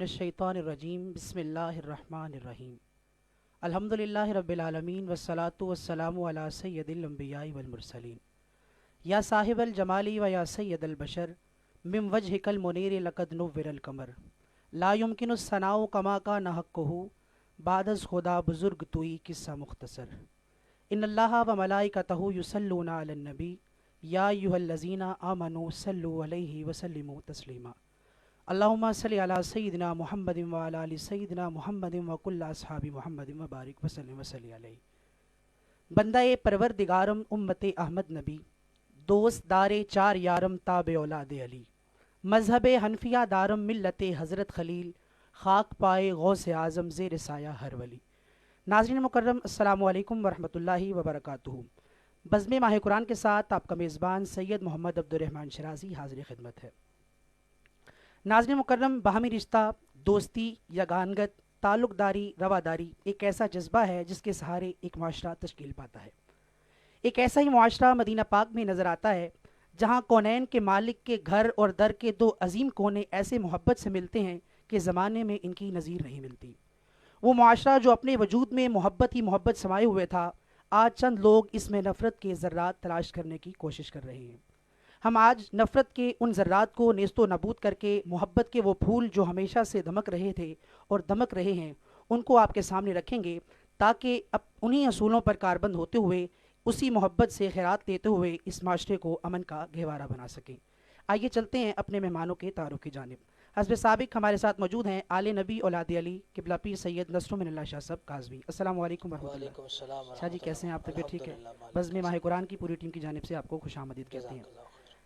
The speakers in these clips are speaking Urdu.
الشیطان الرجیم بسم اللہ الرحمن الرحیم الحمدللہ رب العالمین والصلاة والسلام علی سید الانبیاء والمرسلین یا صاحب الجمالی و یا سید البشر من وجہک المنیر لقد نور القمر لا یمکن الثناء کما کان حقہ بعد از خدا بزرگ توئی قصہ مختصر ان اللہ و ملائکتہ یصلون علی النبی یا ایھا الذین آمنوا صلوا علیہ وسلموا تسلیما اللہم صلی علی سیدنا محمد وعلی آل سیدنا محمد وکل اصحاب محمد وبارک وسلم وصلی علیہ۔ بندہ پروردگارم امت احمد نبی، دوست دار چار یارم تابع اولاد علی، مذہب حنفیہ دارم ملت حضرت خلیل، خاک پائے غوث اعظم زیر سایہ ہر ولی۔ ناظرین مکرم السلام علیکم ورحمۃ اللہ وبرکاتہ۔ بزم ماہ قرآن کے ساتھ آپ کا میزبان سید محمد عبد الرحمن شرازی حاضر خدمت ہے۔ ناظرین مکرم، باہمی رشتہ، دوستی، یگانگت، تعلق داری، رواداری ایک ایسا جذبہ ہے جس کے سہارے ایک معاشرہ تشکیل پاتا ہے۔ ایک ایسا ہی معاشرہ مدینہ پاک میں نظر آتا ہے جہاں کونین کے مالک کے گھر اور در کے دو عظیم کونے ایسے محبت سے ملتے ہیں کہ زمانے میں ان کی نظیر نہیں ملتی۔ وہ معاشرہ جو اپنے وجود میں محبت ہی محبت سمائے ہوئے تھا، آج چند لوگ اس میں نفرت کے ذرات تلاش کرنے کی کوشش کر رہے ہیں۔ ہم آج نفرت کے ان ذرات کو نیست و نابود کر کے محبت کے وہ پھول جو ہمیشہ سے دمک رہے تھے اور دمک رہے ہیں ان کو آپ کے سامنے رکھیں گے، تاکہ اب انہی اصولوں پر کاربند ہوتے ہوئے، اسی محبت سے خیرات دیتے ہوئے اس معاشرے کو امن کا گہوارہ بنا سکیں۔ آئیے چلتے ہیں اپنے مہمانوں کے تعارف کی جانب۔ حسب سابق ہمارے ساتھ موجود ہیں آل نبی اولاد علی قبلہ پیر سید نصر من اللہ شاہ صاحب کاظمی۔ السلام علیکم ورحمۃ اللہ۔ شاہ جی کیسے ہیں آپ؟ طبیعت ٹھیک ہے؟ بزم ماہ قرآن کی پوری ٹیم کی جانب سے آپ کو خوش آمدید کہتے ہیں۔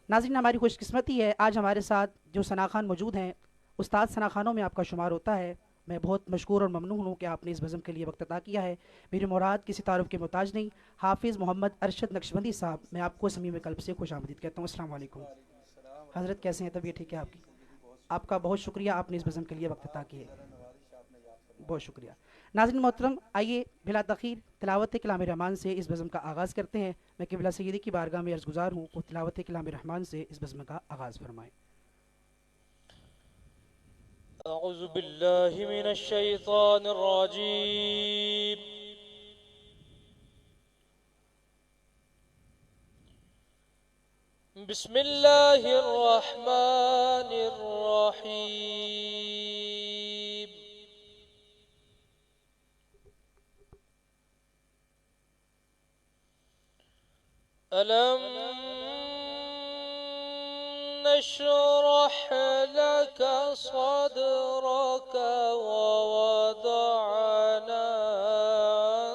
ناظرین، ہماری خوش قسمتی ہے آج ہمارے ساتھ جو ثنا خان موجود ہیں، استاد ثنا خانوں میں آپ کا شمار ہوتا ہے۔ میں بہت مشکور اور ممنون ہوں کہ آپ نے اس بزم کے لیے وقت عطا کیا ہے۔ میری مراد کسی تعارف کے محتاج نہیں، حافظ محمد ارشد نقشبندی صاحب، میں آپ کو صمیم قلب سے خوش آمدید کہتا ہوں۔ السلام علیکم حضرت، کیسے ہیں؟ طبیعت ٹھیک ہے آپ کی؟ آپ کا بہت شکریہ، آپ نے اس بزم کے لیے وقت عطا کیے، بہت شکریہ۔ ناظرین محترم، آئیے بلا تاخیر تلاوت کلام رحمان سے اس بزم کا آغاز کرتے ہیں۔ میں قبلہ سیدی کی بارگاہ میں عرض گزار ہوں وہ تلاوت کلام رحمان سے اس بزم کا آغاز فرمائیں۔ اعوذ باللہ من الشیطان الرجیم، بسم اللہ الرحمن الرحیم۔ ألم نشرح لك صدرك ووضعنا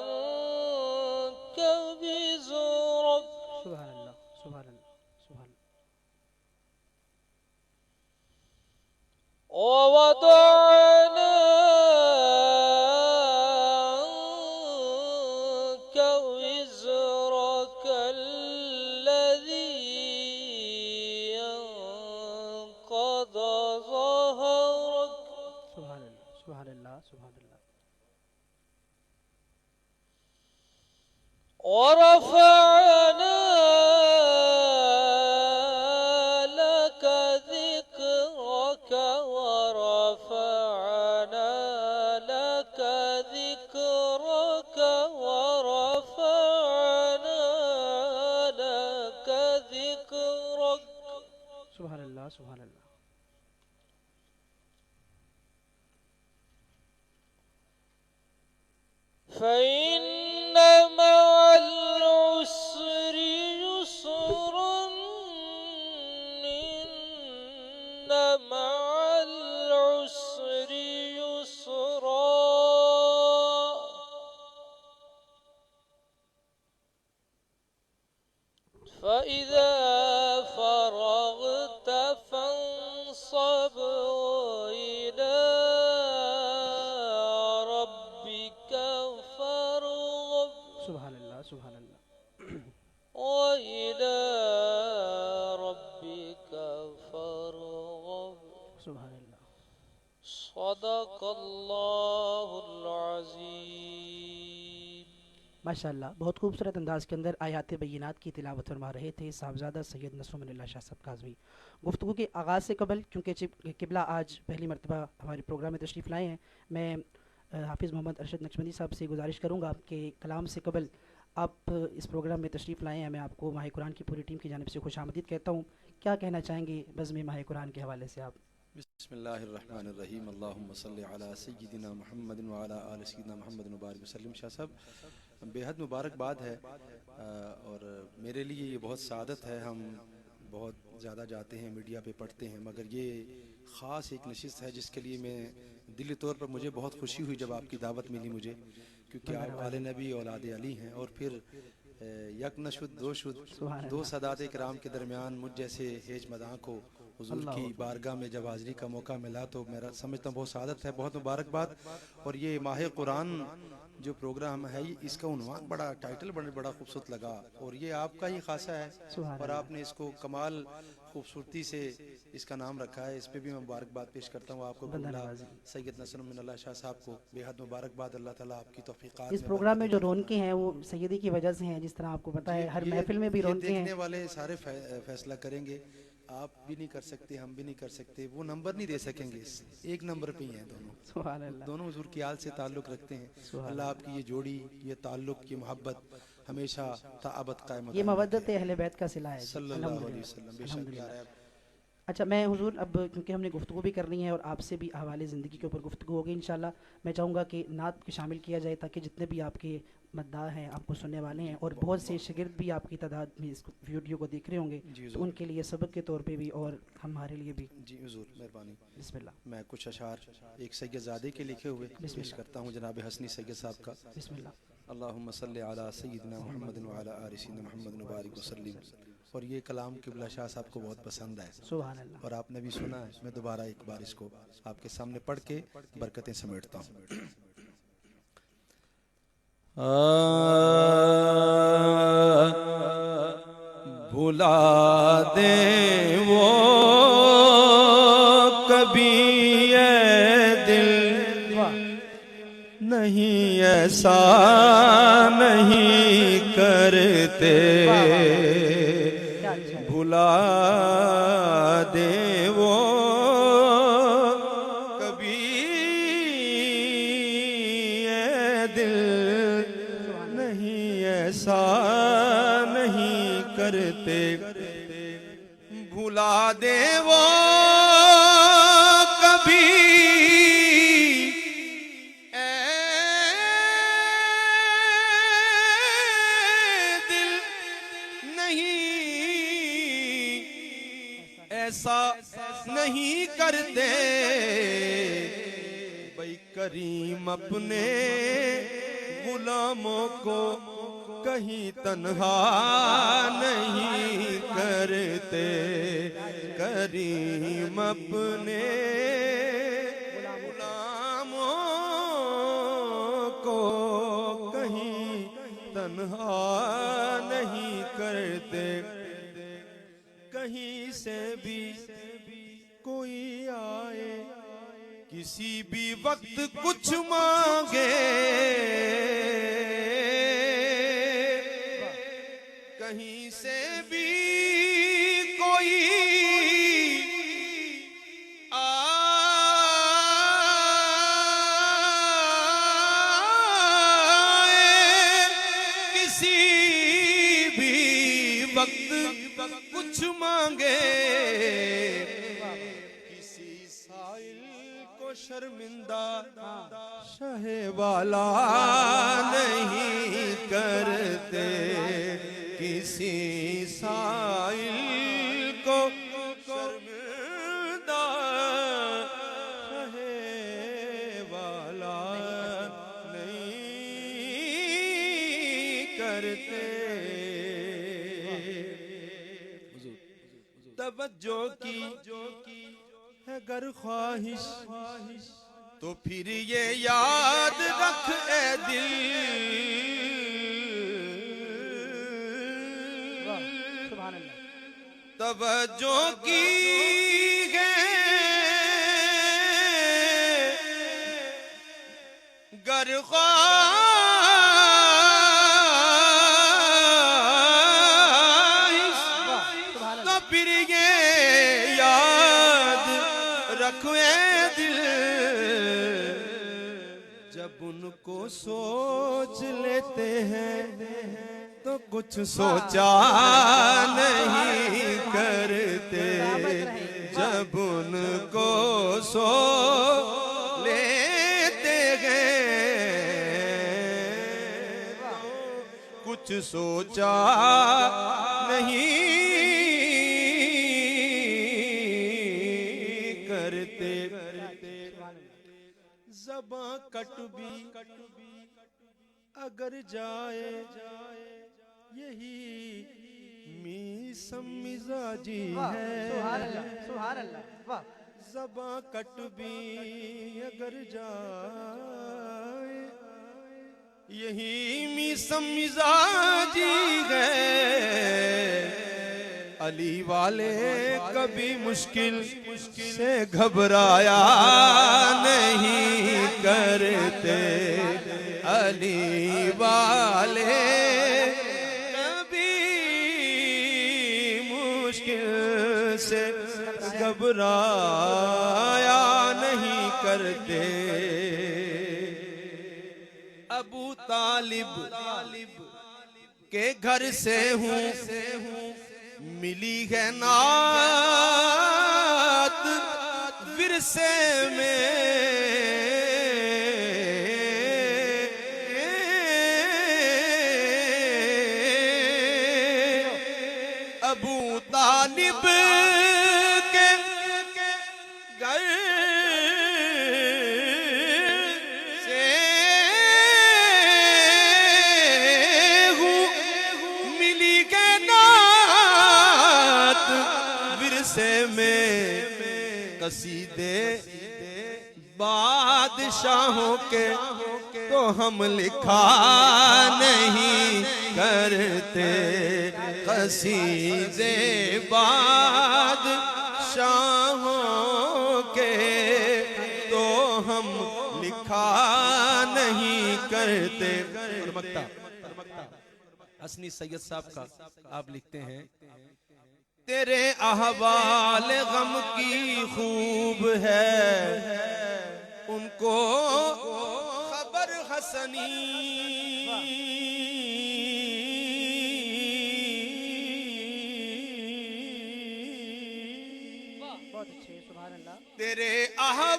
عنك وزرك سبحان اللہ، سبحان اللہ، سبحان اللہ۔ ووضعنا عنك وزرك الذي ينقض ظهرك سبحان اللہ، سبحان اللہ، سبحان اللہ۔ ورفعنا لك ذكرك ورفعنا لك ذكرك ورفعنا لك ذكرك سبحان اللہ، سبحان اللہ۔ فإن مع العسر يسرا إن مع العسر يسرا فإذا فرغت فانصب وإلى ربك فارغب سبحان اللہ، سبحان اللہ۔ وإلى ربك فارغب۔ سبحان اللہ۔ صدق اللہ العظیم۔ ماشاءاللہ بہت خوبصورت انداز کے اندر آیات بینات کی تلاوت فرما رہے تھے صاحبزادہ سید نصر من اللہ شاہ صاحب کاظمی۔ گفتگو کے آغاز سے قبل کیونکہ قبلہ آج پہلی مرتبہ ہمارے پروگرام میں تشریف لائے ہیں، میں حافظ محمد ارشد نقشبندی صاحب سے گزارش کروں گا کہ کلام سے قبل آپ اس پروگرام میں تشریف لائے ہیں، میں آپ کو ماہ قرآن کی پوری ٹیم کی جانب سے خوش آمدید کہتا ہوں۔ کیا کہنا چاہیں گے بزم ماہ قرآن کے حوالے سے آپ؟ بسم اللہ الرحمن الرحیم، اللہم صلی علی سیدنا محمد وعلی آل سیدنا محمد مبارک وسلم۔ شاہ صاحب بے حد مبارکباد ہے، اور میرے لیے یہ بہت سعادت ہے۔ ہم بہت زیادہ جاتے ہیں، میڈیا پہ پڑھتے ہیں، مگر یہ خاص ایک نشست ہے جس کے لیے میں دلی طور پر مجھے بہت خوشی ہوئی جب آپ کی دعوت ملی مجھے، کیونکہ آپ آل نبی اولاد علی ہیں، اور پھر یک نشد دو شد، دو سادات کرام کے درمیان مجھ جیسے ہیج مداح کو حضور کی بارگاہ میں جب حاضری کا موقع ملا تو میرا سمجھتا ہوں بہت سعادت ہے، بہت مبارکباد۔ اور یہ ماہ قرآن جو پروگرام ہے، اس کا عنوان بڑا ٹائٹل بڑا خوبصورت لگا، اور یہ آپ کا ہی خاصہ ہے، اور آپ نے اس کو کمال خوبصورتی سے اس کا نام رکھا ہے۔ اس پہ بھی میں مبارکباد پیش کرتا ہوں آپ کو، سید نصر من اللہ شاہ صاحب کو بے حد مبارکباد، اللہ تعالیٰ آپ کی توفیقات اس پروگرام میں جو رونقیں ہیں وہ سیدی کی وجہ سے ہیں، جس طرح آپ کو پتہ ہے ہر محفل میں بھی رونقیں ہیں۔ دیکھنے والے سارے فیصلہ کریں گے، آپ بھی نہیں کر سکتے، ہم بھی نہیں کر سکتے، وہ نمبر نہیں دے سکیں گے، ایک نمبر پہ ہی ہیں دونوں، سبحان اللہ، دونوں حضور کی آل سے تعلق رکھتے ہیں۔ اللہ آپ کی یہ جوڑی، یہ تعلق، یہ محبت ہمیشہ تا ابد قائم یہ مودت اہل بیت کا صلہ ہے صلی اللہ علیہ وسلم۔ بے شک پیارا ہے۔ اچھا میں حضور اب کیونکہ ہم نے گفتگو بھی کرنی ہے اور آپ سے بھی حوالے زندگی کے اوپر گفتگو ہوگی انشاءاللہ، میں چاہوں گا کہ نعت کو شامل کیا جائے تاکہ جتنے بھی آپ کے مداح ہیں، آپ کو سننے والے ہیں، اور بہت سے شاگرد بھی آپ کی تعداد میں اس ویڈیو کو دیکھ رہے ہوں گے، تو ان کے لیے سبق کے طور پہ بھی اور ہمارے لیے بھی۔ جی حضور مہربانی۔ بسم اللہ۔ میں کچھ اشعار ایک سید زادے کے لکھے ہوئے پیش کرتا ہوں، جناب حسنی سید صاحب کا۔ بسم اللہ۔ اللہم صلی علی سیدنا محمد وعلی آل سیدنا محمد مبارک وسلم۔ اور یہ کلام قبلہ شاہ صاحب کو بہت پسند ہے، سبحان اللہ۔ اور آپ نے بھی سنا ہے، میں دوبارہ ایک بار اس کو آپ کے سامنے پڑھ کے برکتیں سمیٹتا ہوں۔ بھلا دے وہ کبھی اے دل، نہیں ایسا نہیں کرتے، بھلا دے وہ کبھی اے دل، نہیں ایسا نہیں کرتے، بھلا دے وہ کبھی ایسا نہیں کرتے، بھئی کریم اپنے غلاموں کو کہیں تنہا نہیں کرتے، کریم اپنے غلاموں کو کہیں تنہا نہیں کرتے، کہیں سے بھی کوئی آئے کسی بھی وقت کچھ مانگے، کہیں سے بھی کوئی آئے کسی بھی وقت کچھ مانگے، کسی سائل کو شرمندہ شہ والا نہیں کرتے، کسی سائل کو شرمندہ شہ والا نہیں کرتے۔ توجہ کی ہے گر خواہش تو پھر یہ یاد رکھ اے دل، توجہ کی ہے گر خواہش جب ان کو سوچ لیتے ہیں تو کچھ سوچا نہیں کرتے، جب ان کو سوچ لیتے ہیں کچھ سوچا نہیں کرتے، زباں کٹ بھی اگر جائے یہی میسم مزاجی ہے، سبحان اللہ، واہ، زباں کٹ بھی اگر جائے یہی میسم مزاجی ہے، علی والے کبھی مشکل سے گھبرایا نہیں کرتے، علی والے کبھی مشکل سے گھبرایا نہیں کرتے، ابو طالب کے گھر سے ہوں ملی ہے نعت ورثے میں، ابو طالب کے گھر سے ہوں ملی ہے نعت ورثے میں، قصیدے بادشاہوں کے تو ہم لکھا نہیں کرتے، قصیدے بادشاہوں کے تو ہم لکھا نہیں کرتے۔ حسنی سید صاحب کا آپ لکھتے ہیں، تیرے احوال غم کی خوب ہے ان کو خبر حسنی، بہت اچھے، سبحان اللہ، تیرے احوال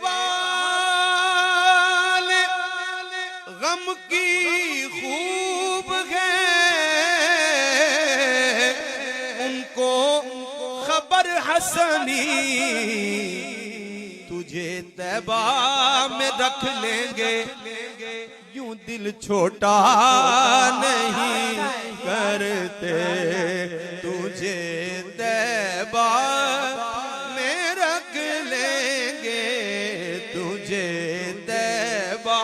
غم کی خوب ہے ان کو خبر حسنی، تجھے طیبہ میں رکھ لیں گے یوں دل چھوٹا نہیں کرتے، تجھے طیبہ میں رکھ لیں گے، تجھے طیبہ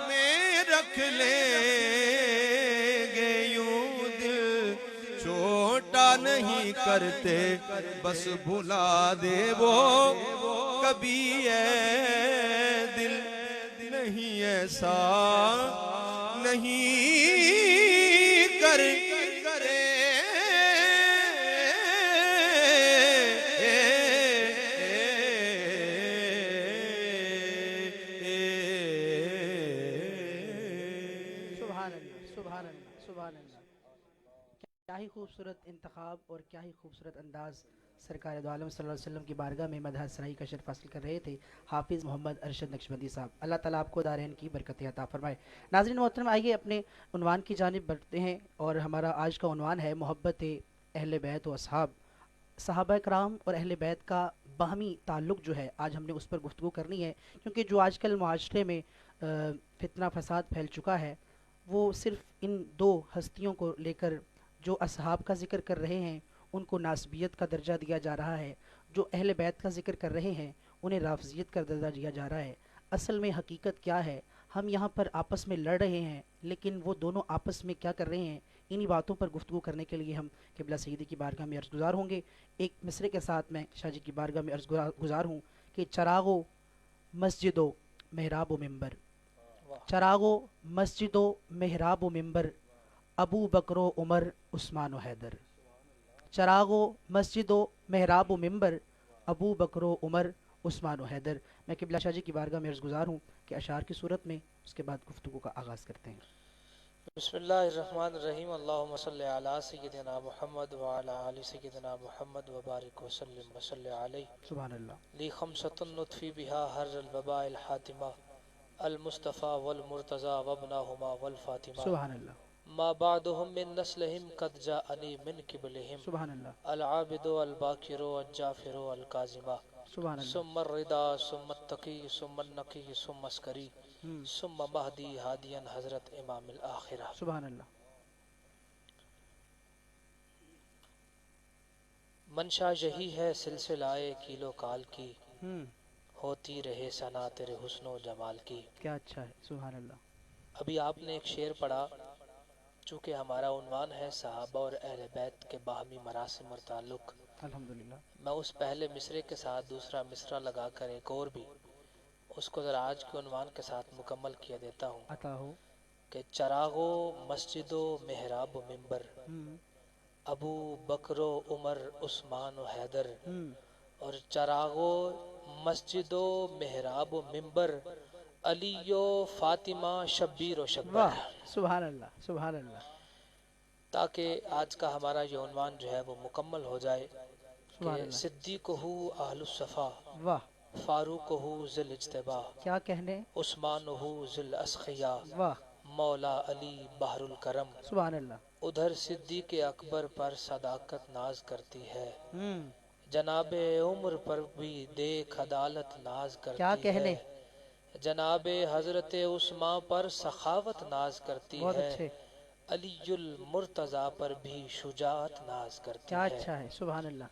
میں رکھ لیں گے، یوں دل چھوٹا نہیں کرتے، بس بھلا دے وہ کبھی اے دل نہیں ایسا نہیں کرے، سبحان اللہ، سبحان اللہ، سبحان اللہ، کیا ہی خوبصورت انتخاب اور کیا ہی خوبصورت انداز سرکار دو عالم صلی اللہ علیہ وسلم کی بارگاہ میں مدح سرائی کا شرف حاصل کر رہے تھے حافظ محمد ارشد نقشبندی صاحب، اللہ تعالیٰ آپ کو دارین کی برکتیں عطا فرمائے۔ ناظرین محترم، آئیے اپنے عنوان کی جانب بڑھتے ہیں، اور ہمارا آج کا عنوان ہے محبت اہل بیت و اصحاب، صحابہ کرام اور اہل بیت کا باہمی تعلق جو ہے آج ہم نے اس پر گفتگو کرنی ہے، کیونکہ جو آج کل معاشرے میں فتنہ فساد پھیل چکا ہے وہ صرف ان دو ہستیوں کو لے کر جو اصحاب کا ذکر کر رہے ہیں ان کو ناسبیت کا درجہ دیا جا رہا ہے، جو اہل بیت کا ذکر کر رہے ہیں انہیں رافضیت کا درجہ دیا جا رہا ہے۔ اصل میں حقیقت کیا ہے؟ ہم یہاں پر آپس میں لڑ رہے ہیں لیکن وہ دونوں آپس میں کیا کر رہے ہیں، انہی باتوں پر گفتگو کرنے کے لیے ہم قبلہ سیدی کی بارگاہ میں عرض گزار ہوں گے۔ ایک مصرے کے ساتھ میں شاہ جی کی بارگاہ میں عرض گزار ہوں کہ چراغ و مسجد و محراب و ممبر، چراغ و مسجد و محراب و ممبر، ابو بکر و عمر عثمان و حیدر، چراغ و مسجد و محراب و ممبر، ابو بکر و عمر عثمان و حیدر۔ میں قبلہ شاہ جی کی بارگاہ میں عرض گزار ہوں کہ اشعار کی صورت میں اس کے بعد گفتگو کا آغاز کرتے ہیں۔ بسم اللہ الرحمن الرحیم، اللہم صلی علی سیدنا محمد وعلی آل سیدنا محمد وبارک وسلم وصلی علیہ۔ سبحان اللہ۔ لی خمسۃ نطفی بہا حر الوباء الحاتمہ، المصطفیٰ والمرتضیٰ وابناہما والفاطمہ، سبحان اللہ۔ ما بعدهم من نسلهم قد جاءنی من قبلهم، سبحان اللہ۔ العابد الباکر الجافر الکاظمہ، سبحان اللہ۔ ثم الرضا ثم التقی ثم النقی ثم عسکری ثم مہدی ہادین حضرت امام الآخرہ۔ سبحان اللہ۔ منشا یہی ہے سلسلہ کیلو کال کی، ہم، ہوتی رہے ثنا تیرے حسن و جمال کی۔ کیا اچھا ہے، سبحان اللہ۔ ابھی آپ نے ایک شعر پڑھا، چونکہ ہمارا عنوان ہے صحابہ اور اہل بیت کے باہمی مراسم اور تعلق، الحمدللہ۔ میں اس پہلے مصرے کے ساتھ دوسرا مصرع لگا کر ایک اور بھی اس کو ذرا آج کے عنوان کے ساتھ مکمل کیا دیتا ہوں عطا ہو۔ کہ چراغ و مسجد و محراب و منبر، ہم، ابو بکر و عمر عثمان و حیدر، ہم، اور چراغ و مسجد و محراب و منبر، علی و فاطمہ شبیر و شکبر، واہ، سبحان اللہ، سبحان اللہ، تاکہ آج کا ہمارا یہ عنوان جو ہے وہ مکمل ہو جائے سبحان کہ اللہ۔ صدیقہ اہل الصفا، واہ، فاروقہ ذی الاجتبا، کیا کہنے، عثمانہ ذی الاسخیا، واہ، مولا علی بحر الکرم۔ سبحان اللہ۔ ادھر صدیق اکبر پر صداقت ناز کرتی ہے، ہم، جناب عمر پر بھی دیکھ عدالت ناز کرتی کیا کہنے، ہے، جناب حضرت عثمان پر سخاوت ناز کرتی بہت ہے، اچھے، علی المرتضیٰ پر بھی شجاعت ناز کرتی کیا ہے۔ اچھا ہے، سبحان اللہ۔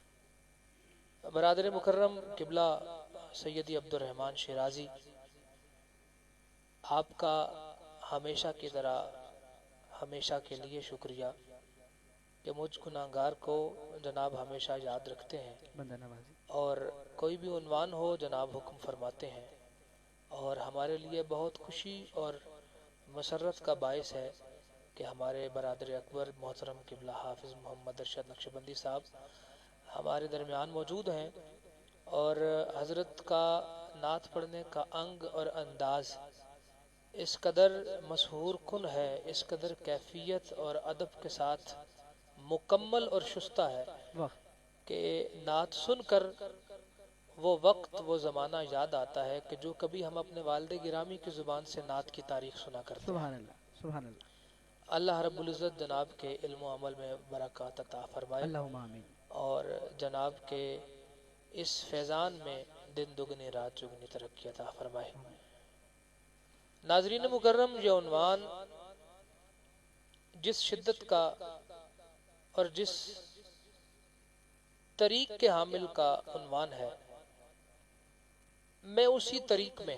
برادر مکرم قبلہ سیدی عبد الرحمن شیرازی، آپ کا ہمیشہ کی طرح ہمیشہ کے لیے شکریہ کہ مجھ گناہگار کو جناب ہمیشہ یاد رکھتے ہیں، بندہ نوازی۔ اور کوئی بھی عنوان ہو جناب حکم فرماتے ہیں، اور ہمارے لیے بہت خوشی اور مسرت کا باعث ہے کہ ہمارے برادر اکبر محترم قبلہ حافظ محمد ارشد نقشبندی صاحب ہمارے درمیان موجود ہیں، اور حضرت کا نعت پڑھنے کا انگ اور انداز اس قدر مسحور کن ہے، اس قدر کیفیت اور ادب کے ساتھ مکمل اور شستہ ہے واہ، کہ نعت سن کر وہ وقت وہ زمانہ یاد آتا ہے کہ جو کبھی ہم اپنے والد گرامی کی زبان سے نعت کی تاریخ سنا کرتے ہیں۔ سبحان اللہ، سبحان اللہ، اللہ رب العزت جناب کے علم و عمل میں برکات عطا فرمائے، اللہم آمین۔ اور جناب کے اس فیضان میں دن دگنی رات چگنی ترقی عطا فرمائے۔ ناظرین مکرم، یہ عنوان جس شدت کا اور جس طریق کے حامل کا عنوان ہے، میں اسی طریق میں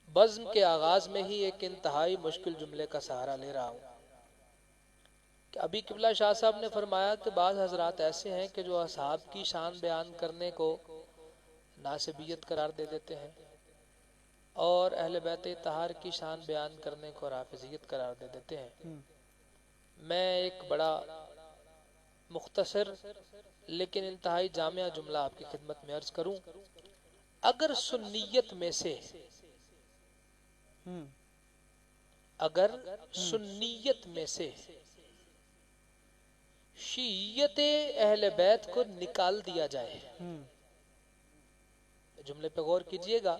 بزم کے آغاز میں ہی ایک انتہائی مشکل جملے کا سہارا لے رہا ہوں کہ ابھی قبلہ شاہ صاحب نے فرمایا کہ بعض حضرات ایسے ہیں کہ جو اصحاب کی شان بیان کرنے کو ناسبیت قرار دے دیتے ہیں، اور اہل بیت طہار کی شان بیان کرنے کو رافضیت قرار دے دیتے ہیں۔ میں ایک بڑا مختصر لیکن انتہائی جامع جملہ آپ کی خدمت میں عرض کروں، اگر سنیت میں سے اگر سنیت میں سے شیعت اہل بیت کو نکال دیا جائے، جملے پہ غور کیجئے گا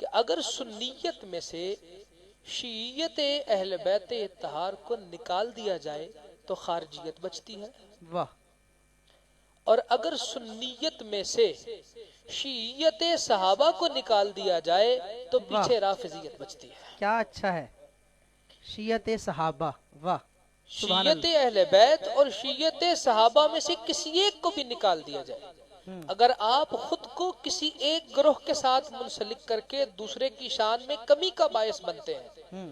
کہ اگر سنیت میں سے شیعت اہل بیت اطہار کو نکال دیا جائے تو خارجیت بچتی ہے، واہ، اور اگر سنیت میں سے شیعت صحابہ کو نکال دیا جائے تو پیچھے رافضیت بچتی ہے۔ کیا اچھا ہے، شیعت صحابہ، واہ، سبحان شیعت اللہ۔ اہل بیت اور شیعت صحابہ میں سے کسی ایک کو بھی نکال دیا جائے، اگر آپ خود کو کسی ایک گروہ کے ساتھ منسلک کر کے دوسرے کی شان میں کمی کا باعث بنتے ہیں،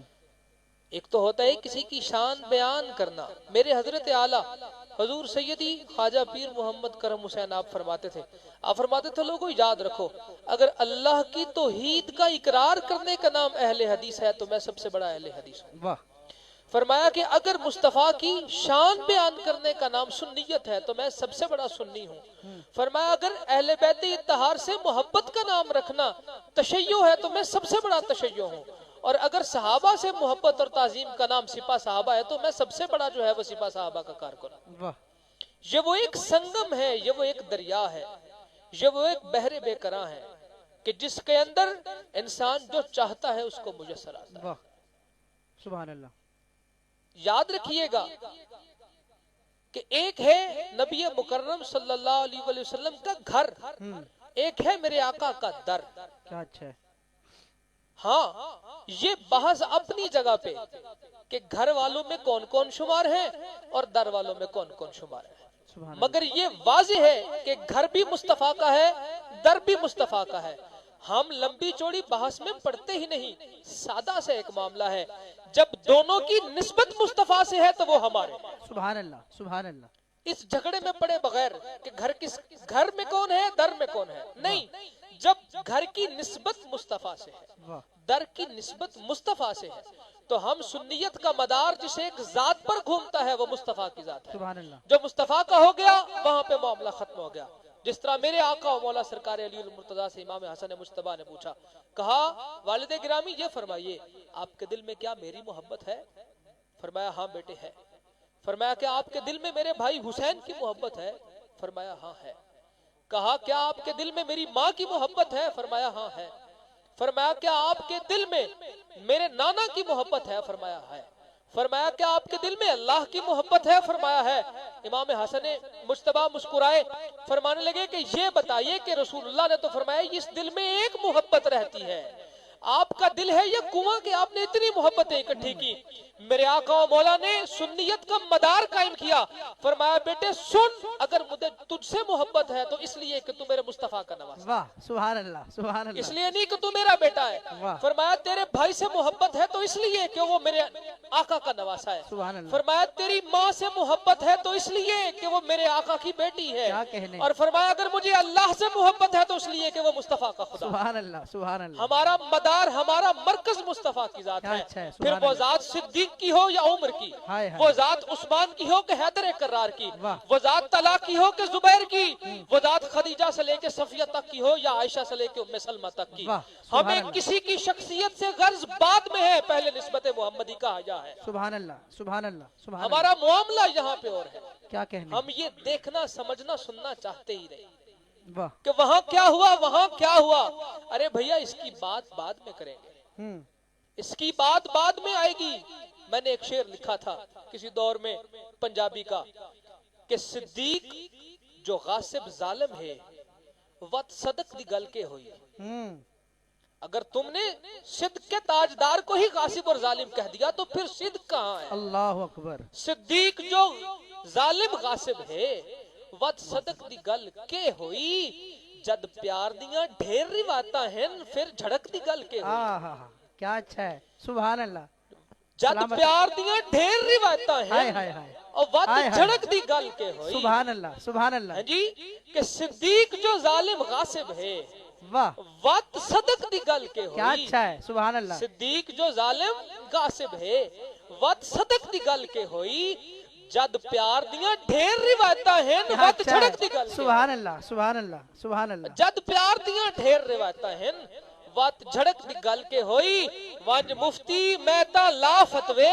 ایک تو ہوتا ہے کسی کی شان بیان کرنا۔ میرے حضرت اعلیٰ حضور سیدی خواجہ پیر محمد کرم حسین آپ فرماتے تھے لوگوں یاد رکھو، اگر اللہ کی توحید کا اقرار کرنے کا نام اہل حدیث ہے تو میں سب سے بڑا اہل حدیث ہوں۔ واہ، فرمایا کہ اگر مصطفیٰ کی شان بیان کرنے کا نام سنیت ہے تو میں سب سے بڑا سنی ہوں. فرمایا اگر اہل بیت اطہار سے محبت کا نام رکھنا تشیع ہے تو میں سب سے بڑا تشیع ہوں. اور اگر صحابہ سے محبت اور تعظیم کا نام سپاہ صحابہ ہے تو میں سب سے بڑا جو ہے وہ سپاہ صحابہ کا کارکن ہوں. واہ یہ وہ ایک سنگم ہے، یہ وہ ایک دریا ہے، یہ وہ ایک بحر بے کراں ہے کہ جس کے اندر انسان جو چاہتا ہے اس کو میسر آتا ہے. واہ سبحان اللہ. یاد رکھیے گا کہ ایک ہے نبی مکرم صلی اللہ علیہ وآلہ وسلم کا گھر، ایک ہے میرے آقا کا در. کیا اچھا ہے. ہاں یہ بحث اپنی جگہ پہ کہ گھر والوں میں کون کون شمار ہیں اور در والوں میں کون کون شمار ہیں، سبحان اللہ. مگر یہ واضح ہے کہ گھر بھی مصطفیٰ کا ہے، در بھی مصطفیٰ کا ہے. ہم لمبی چوڑی بحث میں پڑھتے ہی نہیں، سادہ سے ایک معاملہ ہے، جب دونوں کی نسبت مصطفیٰ سے ہے تو وہ ہمارے. سبحان اللہ سبحان اللہ. اس جھگڑے میں پڑے بغیر کہ گھر میں کون ہے در میں کون ہے، نہیں. جب گھر کی نسبت مصطفیٰ سے ہے، واہ در کی نسبت مصطفیٰ سے ہے، تو ہم سنیت کا مدار جسے ایک ذات پر گھومتا ہے وہ مصطفیٰ کی ذات ہے. سبحان اللہ. جو مصطفیٰ کا ہو گیا وہاں پہ معاملہ ختم ہو گیا. جس طرح میرے آقا و مولا سرکار علی المرتضیٰ سے امام حسن مجتبیٰ نے پوچھا، کہا والد گرامی یہ فرمائیے آپ کے دل میں کیا میری محبت ہے؟ فرمایا ہاں بیٹے ہے. فرمایا کہ آپ کے دل میں میرے بھائی حسین کی محبت ہے؟ فرمایا ہاں ہے. کہا کیا آپ کے دل میں میری ماں کی محبت ہے؟ فرمایا ہاں ہے. فرمایا کیا آپ کے دل میں میرے نانا کی محبت ہے؟ فرمایا ہے. فرمایا کیا آپ کے دل میں اللہ کی محبت ہے؟ فرمایا ہے. امام حسن مجتبیٰ مسکرائے، فرمانے لگے کہ یہ بتائیے کہ رسول اللہ نے تو فرمایا اس دل میں ایک محبت رہتی ہے، آپ کا دل ہے یا کنواں کہ آپ نے اتنی محبتیں اکٹھی کی؟ میرے آقا و مولا نے سنیت کا مدار قائم کیا. فرمایا بیٹے سن، اگر مجھے تجھ سے محبت ہے تو اس لیے کہ تو میرے مصطفیٰ کا نواز، واہ سبحان اللہ سبحان اللہ. اس لیے نہیں کہ تو میرا بیٹا ہے. واہ. فرمایا تیرے بھائی سے محبت ہے تو اس لیے کہ وہ میرے آقا کا نواسا ہے. سبحان اللہ. فرمایا تیری ماں سے محبت ہے تو اس لیے کہ وہ میرے آقا کی بیٹی ہے. کیا کہنے. اور فرمایا اگر مجھے اللہ سے محبت ہے تو اس لیے کہ وہ مصطفیٰ کا خدا. سبحان اللہ سبحان اللہ. ہمارا مدار ہمارا مرکز مصطفیٰ کی ذات کیا ہے. اچھا ہے. پھر وہ ذات صدیق کی ہو یا عمر کی، ہائے ہائے. وہ ذات عثمان کی ہو کہ حیدر کرار کی، واہ. وہ ذات طلحہ کی ہو کہ زبیر کی، وہ ذات خدیجہ سے لے کے صفیہ تک کی ہو یا عائشہ سے لے کے ام سلمہ تک کی. واہ. سبحان ہمیں اللہ. کسی کی شخصیت سے غرض بعد میں ہے، پہلے نسبت محمدی کا حیا ہے. سبحان اللہ سبحان اللہ سبحان اللہ. ہمارا معاملہ یہاں پہ اور ہے. کیا کہنے. ہم یہ دیکھنا سمجھنا سننا چاہتے ہی رہے واہ. کہ وہاں کیا ہوا وہاں کیا ہوا. ارے بھیا اس کی بات بعد میں کریں گے، اس کی بات بعد میں آئے گی. میں نے ایک شعر لکھا تھا کسی دور میں پنجابی کا کہ صدیق جو غاصب ظالم ہے وقت صدق دی گل کے ہوئی. اگر تم نے صدق کے تاجدار کو ہی غاصب اور ظالم کہہ دیا تو پھر صدق کہاں ہے؟ اللہ اکبر. صدیق جو ظالم غاصب ہے وقت صدق دی گل کے ہوئی، جد پیار دیاں ڈھیر روایتاں ہیں پھر جھڑک دی گل کے ہوئی. ہاں کیا اچھا ہے. سبحان اللہ. جد پیار دیاں ڈھیر روایتاں ہائے ہیں ہائے ہائے. اور وقت جھڑک دی گل کے ہوئی. سبحان اللہ سبحان اللہ. ہاں جی کہ صدیق جو ظالم غاصب ہے واہ وقت صدق دی گل کے کیا ہوئی. اچھا ہے. سبحان اللہ. صدیق جو ظالم غاصب ہے وقت صدق دی گل کے ہوئی، جد پیار دیاں ڈھیر روایتاں ہیں کیا وقت اچھا جھڑک دی ہے. گل کے. سبحان اللہ سبحان اللہ سبحان اللہ. جد پیار دیاں ڈھیر روایتاں ہیں وقت جھڑک دی گل کے ہوئی. ونج مفتی میں تا لا فتوے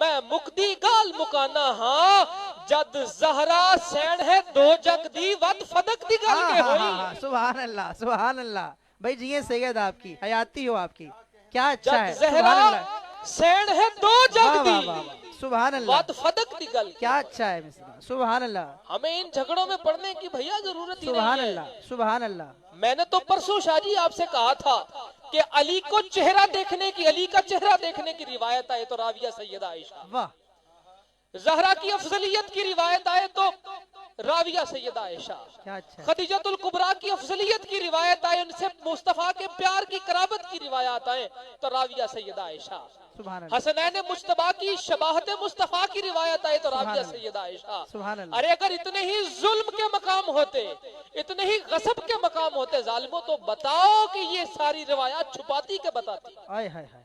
میں مکدی گال مکانا ہاں، جد زہرا سین ہے دو جگ دی وقت فدق دی گل کے ہوئی. سبحان اللہ سبحان اللہ. بھائی جی سید آپ کی حیاتی ہو آپ کی. کیا اچھا ہے. جد سبحان زہرا اللہ. سین ہے دو جگ واہ واہ دی واہ. سبحان اللہ. وقت فدق دی گل. کیا اچھا ہے. سبحان اللہ ہمیں ان جھگڑوں میں پڑھنے کی بھیا ضرورت ہی سبحان نہیں ہے. اللہ سبحان اللہ. میں نے تو پرسوں شاہ جی آپ سے کہا تھا کہ علی کو چہرہ دیکھنے کی، علی کا چہرہ دیکھنے کی روایت آئے تو راویہ سیدہ عائشہ، واہ زہرا کی افضلیت کی روایت آئے تو راویہ سیدہ عائشہ، کیا اچھا ہے. خدیجۃ الکبریٰ کی افضلیت کی روایت آئے، ان سے مصطفیٰ کے پیار کی قرابت کی روایات آئے تو راویہ سیدہ عائشہ، سبحان اللہ حسنین مجتبیٰ کی شباہت مصطفیٰ کی روایت آئے تو راویہ اللہ. سیدہ عائشہ. سبحان اللہ. ارے اگر اتنے ہی ظلم کے مقام ہوتے، اتنے ہی غصب کے مقام ہوتے ظالموں، تو بتاؤ کہ یہ ساری روایات چھپاتی کہ بتاتی؟ آئے ہائے ہائے.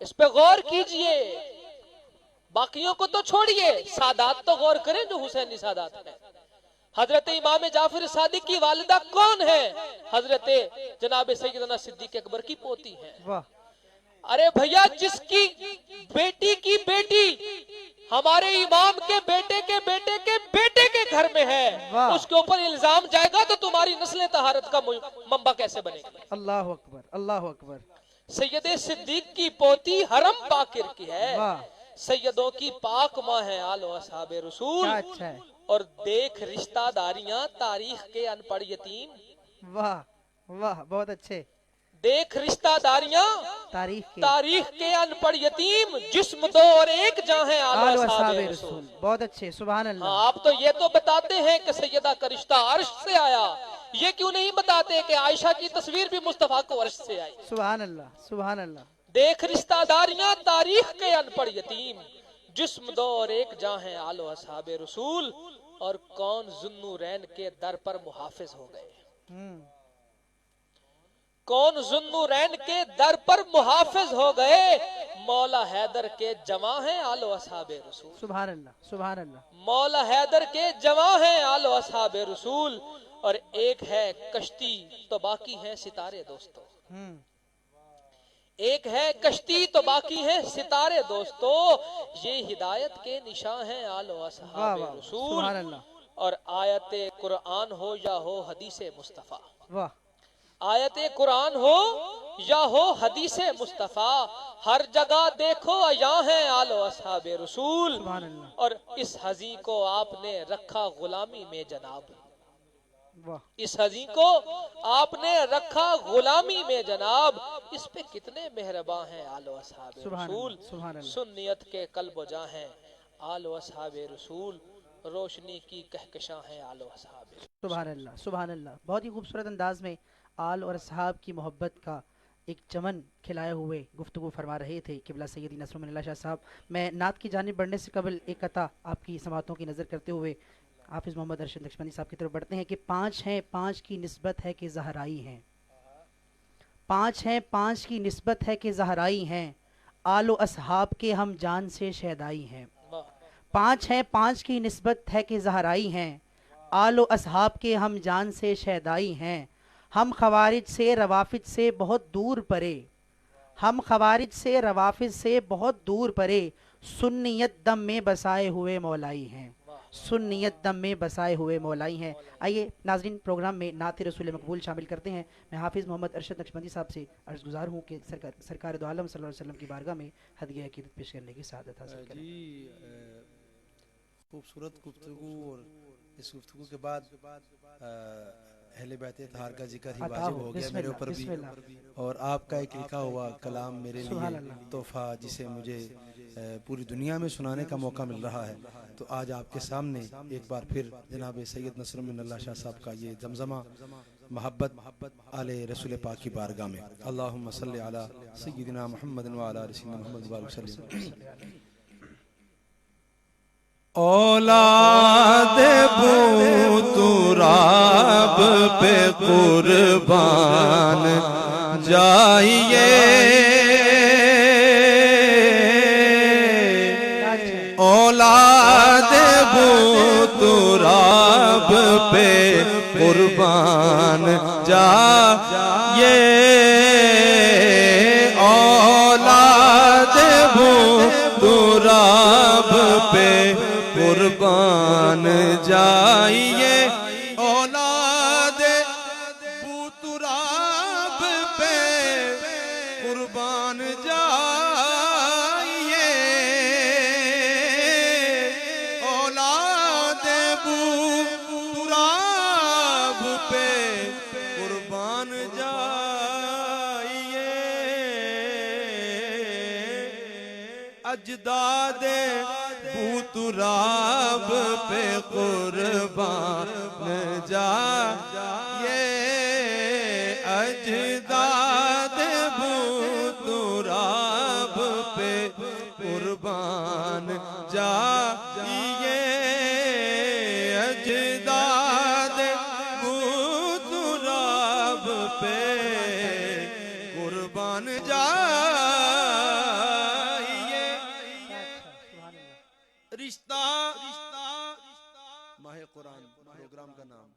اس پہ غور کیجئے. باقیوں کو تو چھوڑیے، سادات تو غور کریں جو حسینی سادات ہیں. حضرت امام جعفر صادق کی والدہ کون ہے؟ حضرت جناب سیدنا صدیق اکبر کی پوتی ہیں. واہ ارے بھیا، جس کی بیٹی ہمارے امام کے بیٹے کے بیٹے کے بیٹے کے گھر میں ہے، واہ. اس کے اوپر الزام جائے گا تو تمہاری نسل طہارت کا منبع کیسے بنے گا؟ اللہ اکبر اللہ اکبر. سید صدیق کی پوتی حرم باقر کی ہے. واہ سیدوں کی پاک ماں ہے آل و اصحاب رسول. کیا اچھا ہے. اور دیکھ رشتہ داریاں تاریخ کے ان پڑھ یتیم. واہ واہ بہت اچھے. دیکھ رشتہ داریاں تاریخ کے ان پڑھ یتیم. جسم دو اور ایک جہاں ہے آل آل و و اصحاب اصحاب رسول. رسول. بہت اچھے سبحان اللہ. ہاں، آپ تو یہ تو بتاتے ہیں کہ سیدہ کا رشتہ عرش سے آیا، یہ کیوں نہیں بتاتے کہ عائشہ کی تصویر بھی مصطفیٰ کو عرش سے آئی؟ سبحان اللہ سبحان اللہ. دیکھ رشتہ داریاں تاریخ کے ان پڑھ یتیم. جسم دو اور ایک جہاں ہے آل و اصحاب رسول. اور کون ذوالنورین کے در پر محافظ ہو گئے؟ کون ذوالنورین کے در پر محافظ ہو گئے؟ مولا حیدر کے جواں ہیں آل و اصحاب رسول. سبحان اللہ سبحان اللہ. مولا حیدر کے جواں ہیں آل و اصحاب رسول. اور ایک ہے کشتی تو باقی ہیں ستارے دوستو. ایک ہے کشتی تو باقی ہیں ستارے دوستو. یہ ہدایت کے نشان ہیں آل و اصحاب رسول. سبحان اللہ. اور آیت قرآن ہو یا ہو حدیث مصطفیٰ، واہ آیت قرآن ہو یا ہو حدیث مصطفیٰ، ہر جگہ دیکھو یہاں ہیں آل و اصحاب رسول. سبحان اللہ. اور اس حزی کو آپ نے رکھا غلامی میں جناب. واہ اس حزی کو آپ نے رکھا غلامی میں جناب. اس پہ کتنے مہرباں ہیں آل و اصحاب رسول. سبحان اللہ. سنیت کے قلب و جاں ہیں آل و اصحاب رسول. روشنی کی کہکشاں ہیں آل و اصحاب رسول. سبحان اللہ سبحان اللہ. بہت ہی خوبصورت انداز میں آل اور اصحاب کی محبت کا ایک چمن کھلائے ہوئے گفتگو فرما رہے تھے قبلہ سیدی نصر من اللہ شاہ صاحب. میں نعت کی جانب بڑھنے سے قبل ایک قطع آپ کی سماعتوں کی نظر کرتے ہوئے حافظ محمد ارشد نقشبندی صاحب کی طرف بڑھتے ہیں کہ 5 ہیں 5 کی نسبت ہے کہ زہرائی ہیں. 5 ہیں 5 کی نسبت ہے کہ زہرائی ہیں. آل و اصحاب کے ہم جان سے شیدائی ہیں. 5 ہیں 5 کی نسبت ہے کہ زہرائی ہیں. آل و اصحاب کے ہم جان سے شیدائی ہیں. ہم خوارج سے روافض سے بہت دور پرے. ہم خوارج سے روافض سے بہت دور پرے. سنیت دم میں بسائے ہوئے مولائی ہیں. سنیت دم میں بسائے ہوئے مولائی ہیں. آئیے ناظرین پروگرام میں نعت رسول مقبول شامل کرتے ہیں. میں حافظ محمد ارشد نقشبندی صاحب سے عرض گزار ہوں کہ سرکار دو عالم صلی اللہ علیہ وسلم کی بارگاہ میں ہدیہ عقیدت پیش کرنے کی سعادت حاصل کریں. جی خوبصورت گفتگو. اور اس گفتگو کے بعد اہل بیت اطہار کا ذکر ہی واجب ہو گیا میرے اوپر بھی. اور آپ کا ایک لکھا ہوا کلام میرے لیے تحفہ جسے مجھے پوری دنیا میں سنانے کا موقع مل رہا ہے. تو آج آپ کے سامنے ایک بار پھر جناب سید نصر من اللہ شاہ صاحب کا یہ زمزمہ محبت آل رسول پاک کی بارگاہ میں. اللہم صلی علی سیدنا محمد وعلی آل سیدنا محمد وسلم. اولاد بو تراب پہ قربان جائیے. اولاد بو تراب پہ قربان جائیے. اولاد بو تراب پہ قربان جائیے. اولاد بو تراب پہ قربان جائیے. اولاد بو تراب پہ قربان جائیے. اجداد بو تراب پہ قربان جائیے. اجداد بو تراب پہ قربان جائیے. اجداد بو تراب پہ قربان جائیے. قرآن پروگرام کا نام.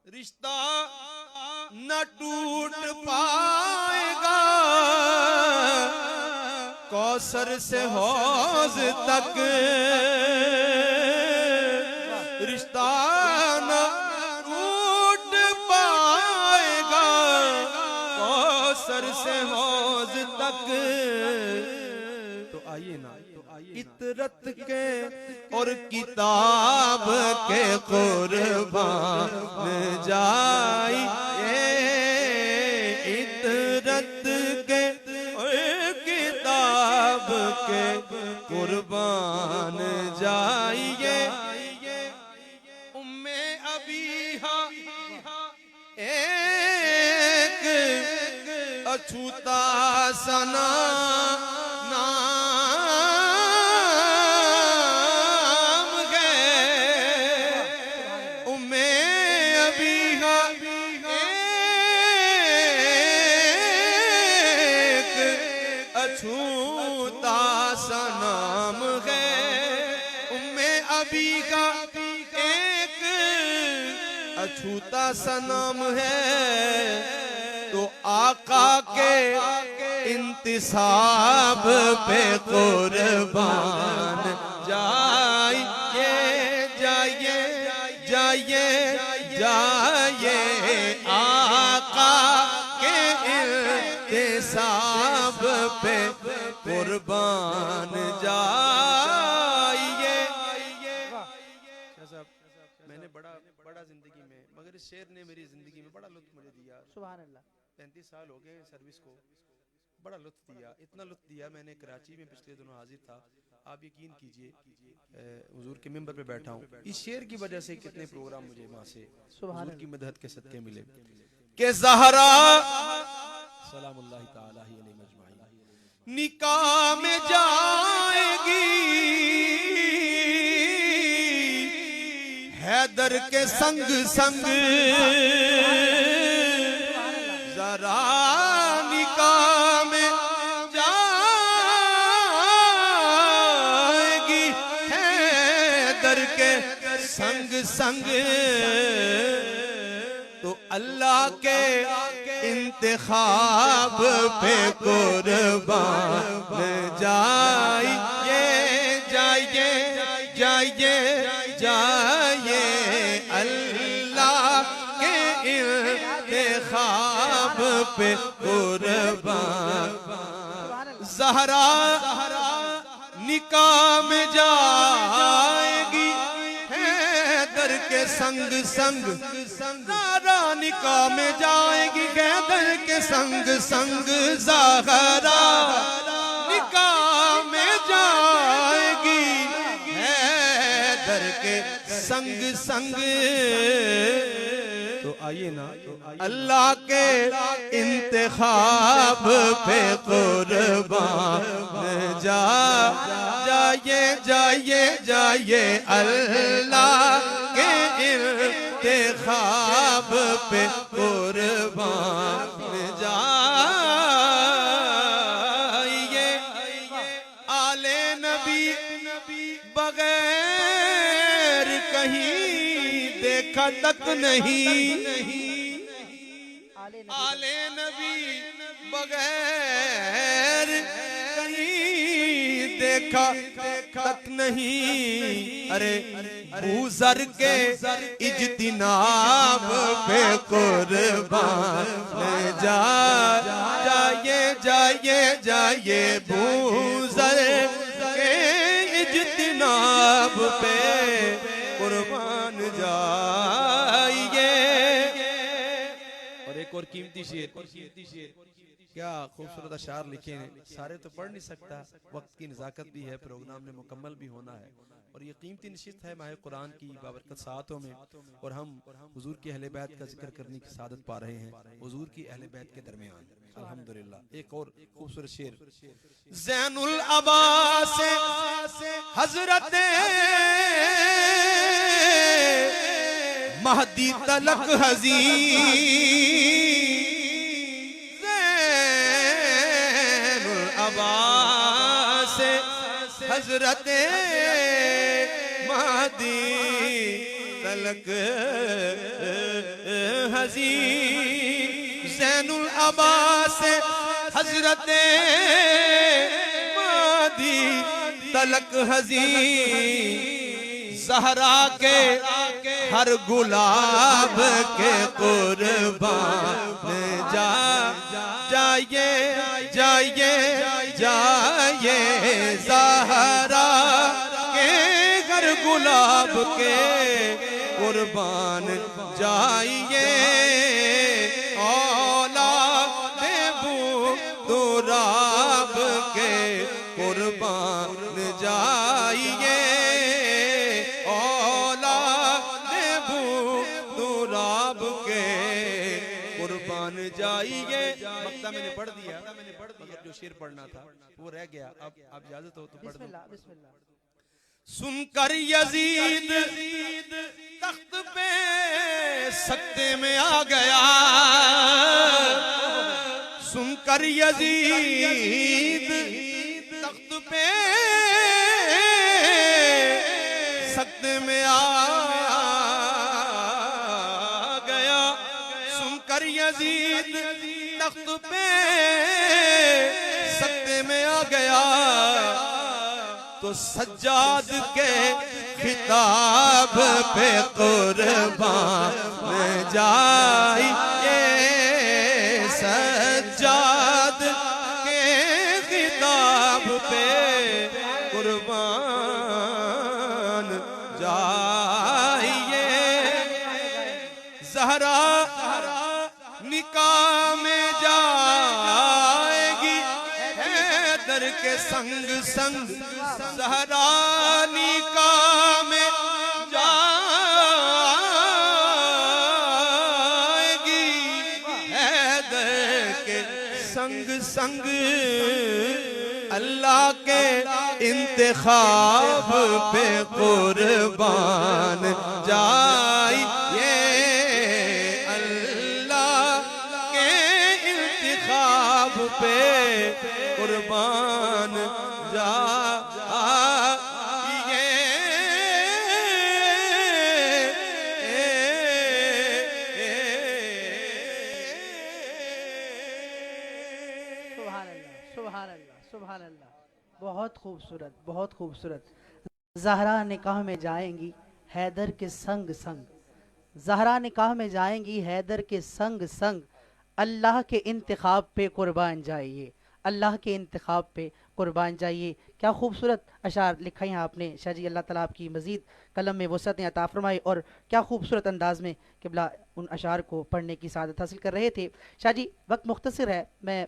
رشتہ نہ ٹوٹ پائے گا کوثر سے حوض تک، رشتہ نہ ٹوٹ پائے گا کوثر سے حوض تک. تو آئیے نا عطرت کے اور کتاب کے قربان جائیے، عطرت کے اور کتاب کے قربان جائیے. ام ابیہا ایک اچھوتا سنا چھوتا سا نام ہے. تو آقا کے انتصاب پہ قربان جائیے جائیے جائیے جائیے، آقا کے انتصاب پہ قربان جائیے. میں نے بڑا زندگی میں، مگر اس شعر نے میری زندگی میں بڑا لطف مجھے دیا. سبحان اللہ. 35 سال ہو گئے سروس کو، بڑا لطف دیا، اتنا لطف دیا. میں نے کراچی میں پچھلے دنوں حاضر تھا، آپ یقین کیجئے حضور کے ممبر پہ بیٹھا ہوں. اس شعر کی وجہ سے کتنے پروگرام مجھے وہاں سے حضور کی مدحت کے صدقے ملے. کہ زہرا سلام اللہ تعالی علیہ مجمعین نکاح میں جائے گی، حیدر کے سنگ سنگ ذرا نکاح میں جائے گی، حیدر کے سنگ سنگ. تو اللہ کے انتخاب پہ قربان جائیے جائیے جائیے جائیے، اللہ کے انتخاب پہ قربان. زہرا نکاح میں جائے گی، حیدر کے سنگ سنگ زہرا نکاح میں جائے گی، حیدر کے سنگ سنگ زہرا نکاح میں جائے گی، حیدر کے سنگ سنگ. تو آئیے نا اللہ کے انتخاب پہ قربان جائیے جائیے جائیے، اللہ کے انتخاب پہ قربان جائیے. آل نبی بغیر کہیں دیکھا تک نہیں، آل نبی بغیر کہیں دیکھا تک نہیں. ارے بوزر کے اجتناب پہ قربان جائیے جائیے جائیے، بوزر کے اجتناب پہ قربان جائیے. اور ایک اور قیمتی شعر، کیا خوبصورت اشعار لکھے ہیں، سارے تو پڑھ نہیں سکتا، وقت کی نزاکت بھی ہے، پروگرام نے مکمل بھی ہونا ہے. اور یہ قیمتی نشست ہے ماہ قرآن کی بابرکت ساعتوں میں، اور ہم حضور کی اہل بیت کا ذکر کرنے کی سعادت پا رہے ہیں حضور کی اہل بیت کے درمیان. الحمدللہ. ایک اور خوبصورت شعر، زین العباس حضرت مہدی تلک حزین، زین العباس حضرت مہدی تلک تک حزین زین العباس حضرت مہدی تلک حزین زہرا کے ہر گلاب کے قربان جائیے جائیے جائیے زہرا کے ہر گلاب کے قربان جائیے اولاد بو دراب کے قربان جائیے جائیے مقطع میں نے پڑھ دیا مگر جو شعر پڑھنا تھا وہ رہ گیا اب اجازت ہو تو پڑھ دوں سن کر یزید تخت پہ سکتے میں آ گیا سن کر یزید تخت پہ سکتے میں آ یزید تخت پہ سکتے میں آ گیا تو سجاد کے خطاب پہ قربان جائیے سجاد کے خطاب پہ قربان جائیے زہرا نکاح میں جائے گی حیدر کے سنگ سنگ زہرا نکاح میں جائے گی حیدر کے سنگ سنگ اللہ کے انتخاب پہ قربان جائیے پہ قربان جائیے سبحان اللہ سبحان اللہ سبحان اللہ بہت خوبصورت بہت خوبصورت زہرا نکاح میں جائیں گی حیدر کے سنگ سنگ زہرا نکاح میں جائیں گی حیدر کے سنگ سنگ اللہ کے انتخاب پہ قربان جائیے اللہ کے انتخاب پہ قربان جائیے کیا خوبصورت اشعار لکھا ہیں آپ نے شاہ جی اللہ تعالیٰ آپ کی مزید قلم میں وسعت عطا فرمائے اور کیا خوبصورت انداز میں قبلہ ان اشعار کو پڑھنے کی سعادت حاصل کر رہے تھے شاہ جی وقت مختصر ہے میں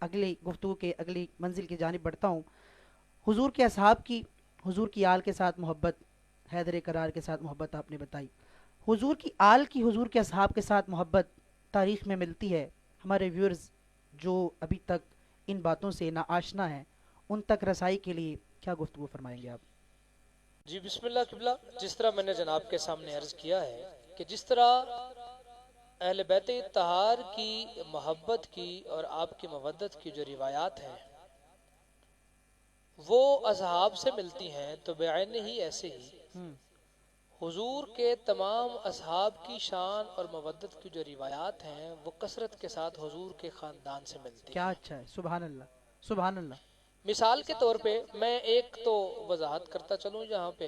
اگلی گفتگو کے اگلی منزل کی جانب بڑھتا ہوں حضور کے اصحاب کی حضور کی آل کے ساتھ محبت حیدر کرار کے ساتھ محبت آپ نے بتائی حضور کی آل کی حضور کے اصحاب کے ساتھ محبت تاریخ میں ملتی ہے ہمارے ویورز جو ابھی تک ان باتوں سے ناآشنا ہیں ان تک رسائی کے لیے کیا گفتگو فرمائیں گے آپ جی بسم اللہ قبلہ جس طرح میں نے جناب کے سامنے عرض کیا ہے کہ جس طرح اہل بیت اطہار کی محبت کی اور آپ کی مودت کی جو روایات ہیں وہ اصحاب سے ملتی ہیں تو بعین ہی ایسے ہی حضور کے تمام اصحاب کی شان اور مودت کی جو روایات ہیں وہ کثرت کے ساتھ حضور کے خاندان سے ملتی ہیں کیا اچھا ہے سبحان اللہ سبحان اللہ مثال کے طور پہ میں ایک تو وضاحت کرتا چلوں یہاں پہ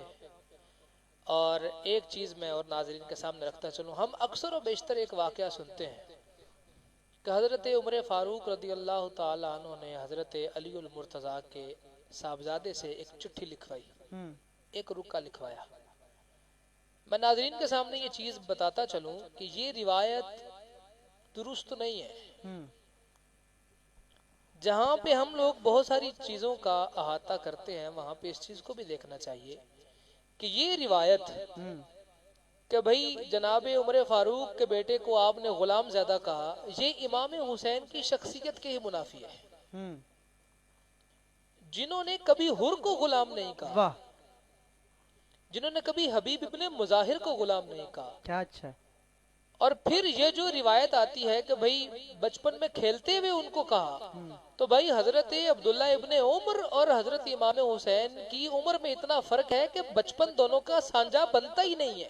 اور ایک چیز میں اور ناظرین کے سامنے رکھتا چلوں ہم اکثر و بیشتر ایک واقعہ سنتے ہیں کہ حضرت عمر فاروق رضی اللہ تعالیٰ عنہ نے حضرت علی المرتضیٰ کے صاحبزادے سے ایک چٹھی لکھوائی ایک رکا لکھوایا میں ناظرین کے سامنے یہ چیز بتاتا چلوں کہ یہ روایت درست نہیں ہے جہاں پہ ہم لوگ بہت ساری چیزوں کا احاطہ کرتے ہیں وہاں پہ اس چیز کو بھی دیکھنا چاہیے کہ یہ روایت کہ بھئی جناب عمر فاروق کے بیٹے کو آپ نے غلام زیادہ کہا یہ امام حسین کی شخصیت کے ہی منافی ہے جنہوں نے کبھی حر کو غلام نہیں کہا جنہوں نے کبھی حبیب ابن مظاہر کو غلام نہیں کہا کیا اچھا ہے اور پھر یہ جو روایت آتی ہے کہ بھئی بچپن میں کھیلتے ہوئے ان کو کہا تو بھئی حضرت عبداللہ ابن عمر اور حضرت امام حسین کی عمر میں اتنا فرق ہے کہ بچپن دونوں کا سانجا بنتا ہی نہیں ہے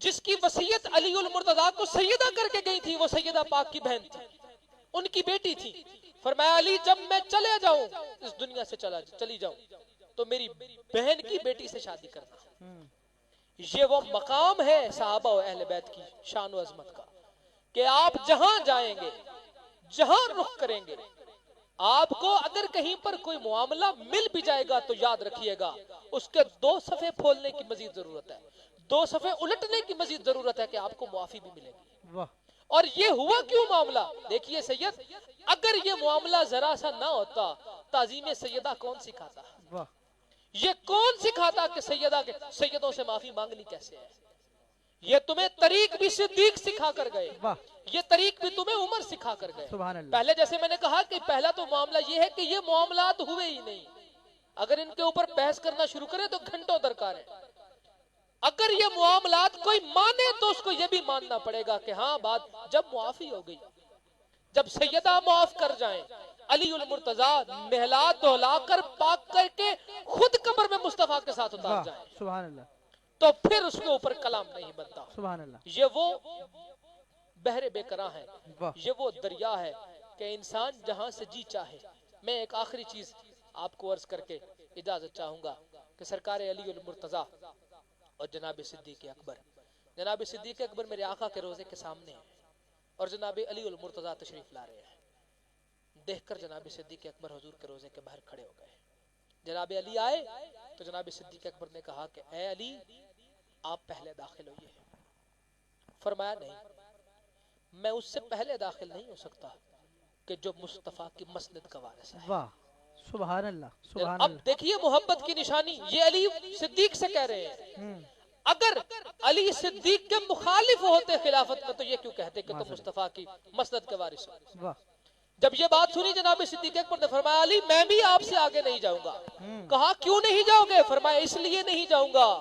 جس کی وصیت علی المرتضیٰ کو سیدہ کر کے گئی تھی، وہ سیدہ پاک کی بہن تھی، ان کی بیٹی تھی. فرمایا علی جب میں چلے جاؤں، اس دنیا سے چلی جاؤں، تو میری بہن کی بیٹی سے شادی کرنا. یہ وہ مقام ہے صحابہ و اہل بیت کی شان و عظمت کا کہ آپ جہاں جائیں گے، جہاں رخ کریں گے، آپ کو اگر کہیں پر کوئی معاملہ مل بھی جائے گا تو یاد رکھیے گا اس کے 2 صفحے پھولنے کی مزید ضرورت ہے، 2 صفحے الٹنے کی مزید ضرورت ہے کہ آپ کو معافی بھی ملے گی. واہ اور یہ ہوا کیوں معاملہ؟ دیکھیے سید، اگر یہ معاملہ ذرا سا نہ ہوتا، تعظیم سیدہ کون سکھاتا؟ واہ یہ کون سکھاتا کہ سیدوں سے معافی مانگنی کیسے ہے؟ یہ تمہیں طریق بھی صدیق سکھا کر گئے، واہ یہ طریق بھی تمہیں عمر سکھا کر گئے. سبحان اللہ. پہلے جیسے میں نے کہا کہ پہلا تو معاملہ یہ ہے کہ یہ معاملات ہوئے ہی نہیں. اگر ان کے اوپر بحث کرنا شروع کریں تو گھنٹوں درکار ہے. اگر یہ معاملات کوئی مانے تو اس کو یہ بھی ماننا پڑے گا کہ ہاں بات جب معافی ہو گئی، جب سیدہ معاف کر جائیں، علی المرتضیٰ نہلا دہلا کر پاک کر کے خود قبر میں مصطفیٰ کے ساتھ اتار واہ جائیں، سبحان اللہ. تو پھر اس کے اوپر کلام نہیں بنتا. سبحان اللہ. یہ وہ بحر بے کراں ہے، واہ یہ وہ دریا ہے کہ انسان جہاں سے جی چاہے. میں ایک آخری چیز آپ کو عرض کر کے اجازت چاہوں گا کہ سرکار علی المرتضیٰ اور جناب صدیق اکبر، جناب صدیق اکبر میرے آقا کے روزے کے سامنے ہیں اور جناب علی المرتضیٰ تشریف لا رہے ہیں. دیکھ کر جناب صدیق اکبر حضور کے روزے کے باہر کھڑے ہو گئے. جناب علی آئے تو جناب صدیق اکبر نے کہا کہ اے علی آپ پہلے داخل ہوئیے. فرمایا نہیں، میں اس سے پہلے داخل نہیں ہو سکتا کہ جو مصطفیٰ کی مسند کا وارث ہے. واہ سبحان اللہ. سبحان اب اللہ. دیکھیے محبت کی نشانی، یہ علی صدیق سے کہہ رہے ہیں. اگر علی صدیق کے مخالف ہوتے خلافت میں تو یہ کیوں کہتے کہ تم مصطفیٰ کی مسند کے وارث ہو؟ واہ جب یہ بات سنی جناب صدیق اکبر نے فرمایا علی میں بھی آپ سے آگے نہیں جاؤں گا. کہا کیوں نہیں جاؤ گے؟ فرمایا اس لیے نہیں جاؤں گا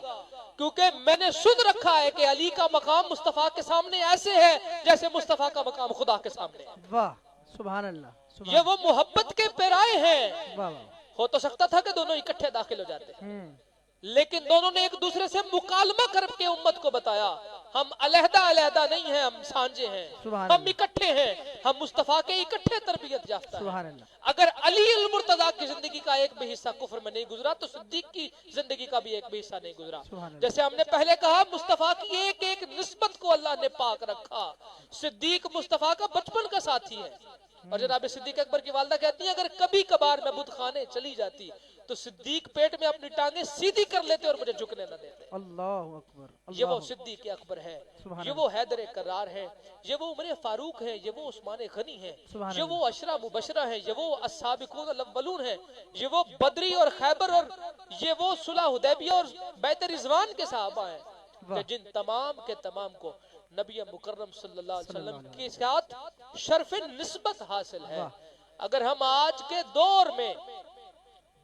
کیونکہ میں نے سن رکھا ہے کہ علی کا مقام مصطفیٰ کے سامنے ایسے ہے جیسے مصطفیٰ کا مقام خدا کے سامنے ہے. واہ سبحان اللہ. سبحان یہ وہ محبت کے پیرائے ہیں. واہ واہ. ہو تو سکتا تھا کہ دونوں اکٹھے داخل ہو جاتے، لیکن دونوں نے ایک دوسرے سے مکالمہ کر کے امت کو بتایا ہم علیحدہ علیحدہ نہیں ہیں، ہم سانجے ہیں، سبحان ہم اللہ. اکٹھے ہیں، ہم مصطفیٰ کے اکٹھے تربیت یافتہ ہیں. سبحان اللہ. اگر علی المرتضیٰ کی زندگی کا ایک بھی حصہ کفر میں نہیں گزرا تو صدیق کی زندگی کا بھی ایک بھی حصہ نہیں گزرا. سبحان اللہ. جیسے ہم نے پہلے کہا مصطفیٰ کی ایک ایک نسبت کو اللہ نے پاک رکھا. صدیق مصطفیٰ کا بچپن کا ساتھی ہے. اور جناب صدیق اکبر کی والدہ کہتی ہیں اگر کبھی کبھار میں بت خانے چلی جاتی تو صدیق پیٹ میں اپنی ٹانگیں سیدھی کر لیتے اور مجھے جھکنے نہ دیتے. اللہ اکبر. یہ وہ اللہ صدیق اکبر ہے، سبحان یہ وہ حیدر کرار ہے، یہ وہ عمر فاروق ہے، یہ وہ عثمان غنی ہے، سبحان یہ اللہ. وہ عشرہ مبشرہ ہے، یہ وہ السابقون الاولون ہے، یہ وہ بدری اور خیبر اور یہ وہ صلح حدیبیہ اور بیعت رضوان کے صحابہ ہیں کہ جن تمام کے تمام کو نبی مکرم صلی اللہ علیہ وسلم کے ساتھ شرف نسبت حاصل ہے. اگر ہم آج کے دور میں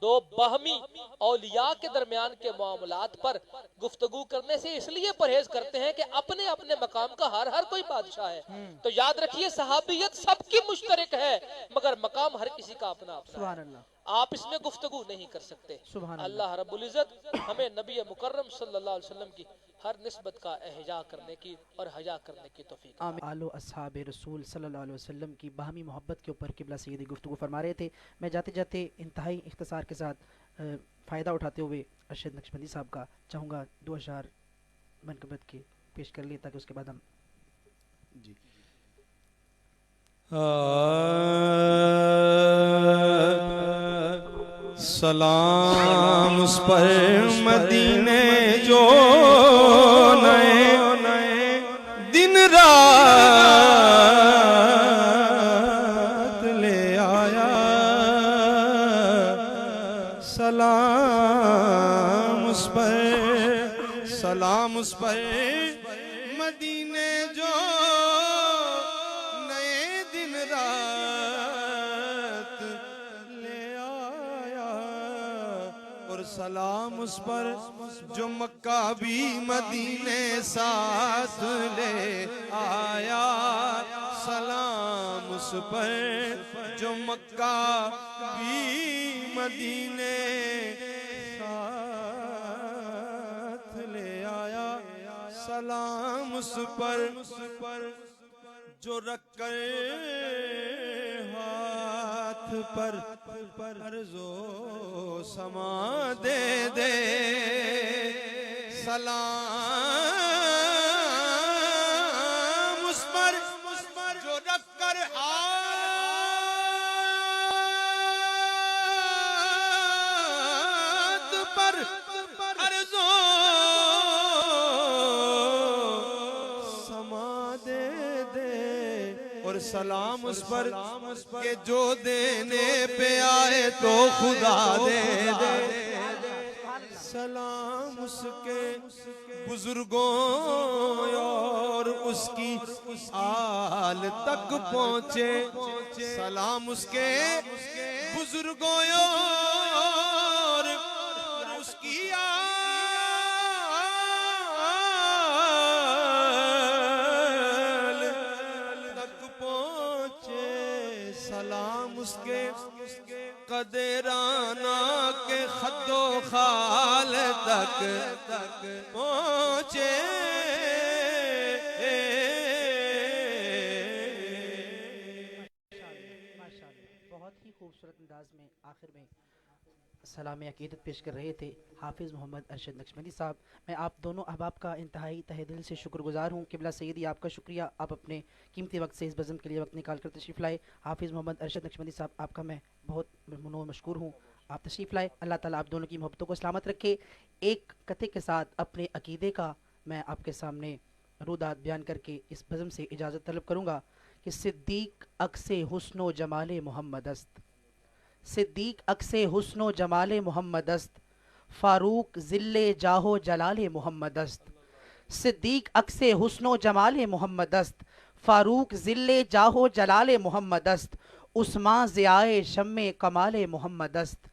دو باہمی اولیاء کے درمیان کے معاملات پر گفتگو کرنے سے اس لیے پرہیز کرتے ہیں کہ اپنے اپنے مقام کا ہر کوئی بادشاہ ہے، تو یاد رکھیے صحابیت سب کی مشترک ہے مگر مقام ہر کسی کا اپنا اپنا سبحان ہے. اللہ. آپ اس میں گفتگو نہیں کر سکتے. سبحان اللہ رب العزت ہمیں نبی مکرم صلی اللہ علیہ وسلم کی ہر نسبت کا احجا کرنے کی اور حیا کرنے کی توفیق. آل و اصحاب رسول صلی اللہ علیہ وسلم کی باہمی محبت کے اوپر قبلہ سیدی گفتگو فرما رہے تھے. میں جاتے جاتے انتہائی اختصار کے ساتھ فائدہ اٹھاتے ہوئے ارشد نقشبندی صاحب کا چاہوں گا 2 اشعار منقبت کے پیش کر لیے تاکہ اس کے بعد ہم جی سلام اس پر مدینے جو نئے دن رات لے آیا. سلام اس پر، سلام اس پر مدینے جو نئے دن رات لے آیا. اور سلام اس پر جو مکہ بھی مدینے ساتھ لے آیا. سلام اس پر جو مکہ بھی مدینے ساتھ لے آیا. سلام اس پر جو رکھ کر ہاتھ پر عرض و سما دے دے سلام اس پر جو رکھ کر ہاتھ پر عرض و سما دے دے اور سلام اس پر کہ جو دینے پہ آئے تو خدا دے دے سلام اس کے بزرگوں اور اس کی آل تک پہنچے سلام اس کے بزرگوں اور اس کی آل تک پہنچے سلام اس کے قدرانہ کے خد و خال تک پہنچے ماشاءاللہ بہت ہی خوبصورت انداز میں آخر میں سلام عقیدت پیش کر رہے تھے حافظ محمد ارشد نقشبندی صاحب. میں آپ دونوں احباب کا انتہائی تہ دل سے شکر گزار ہوں. قبلہ سیدی آپ کا شکریہ, آپ اپنے قیمتی وقت سے اس بزم کے لیے وقت نکال کر تشریف لائے. حافظ محمد ارشد نقشبندی صاحب آپ کا میں بہت مشکور ہوں, آپ تشریف لائے. اللہ تعالیٰ آپ دونوں کی محبتوں کو سلامت رکھے. ایک قطعے کے ساتھ اپنے عقیدے کا میں آپ کے سامنے رودات بیان کر کے اس بزم سے اجازت طلب کروں گا کہ صدیق عکس حسن و جمال محمد است, صدیق عکس حسن و جمال محمد است, فاروق ذل جاہ و جلال محمد است. صدیق عکس حسن و جمال محمد است, فاروق ذل جاہ و جلال محمد است. عثمان ضیاء شمع کمال محمد است,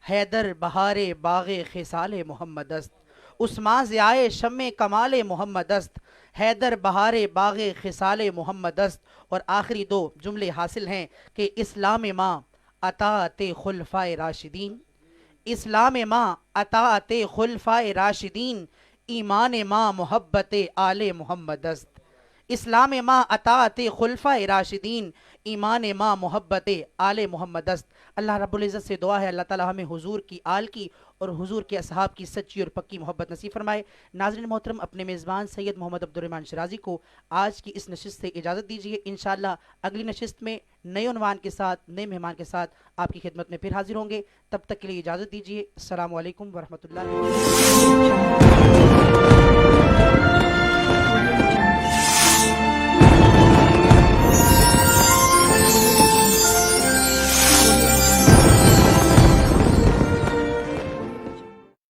حیدر بہار باغ خصال محمد است. عثمان ضیاء شمع کمال محمد است, حیدر بہار باغ خصال محمد است. اور آخری دو جملے حاصل ہیں کہ اسلام ماں اطاعت خلفائے راشدین, اسلام ماں اطاعت خلفائے راشدین, ایمان ماں محبت آل محمد است. اسلام ماں اطاعت خلفائے راشدین, ایمان ماں محبت آل محمد است. اللہ رب العزت سے دعا ہے اللہ تعالی ہمیں حضور کی آل کی اور حضور کے اصحاب کی سچی اور پکی محبت نصیب فرمائے. ناظرین محترم, اپنے میزبان سید محمد عبد الرحمن شرازی کو آج کی اس نشست سے اجازت دیجیے. انشاءاللہ اگلی نشست میں نئے عنوان کے ساتھ, نئے مہمان کے ساتھ آپ کی خدمت میں پھر حاضر ہوں گے. تب تک کے لیے اجازت دیجیے. السلام علیکم ورحمۃ اللہ.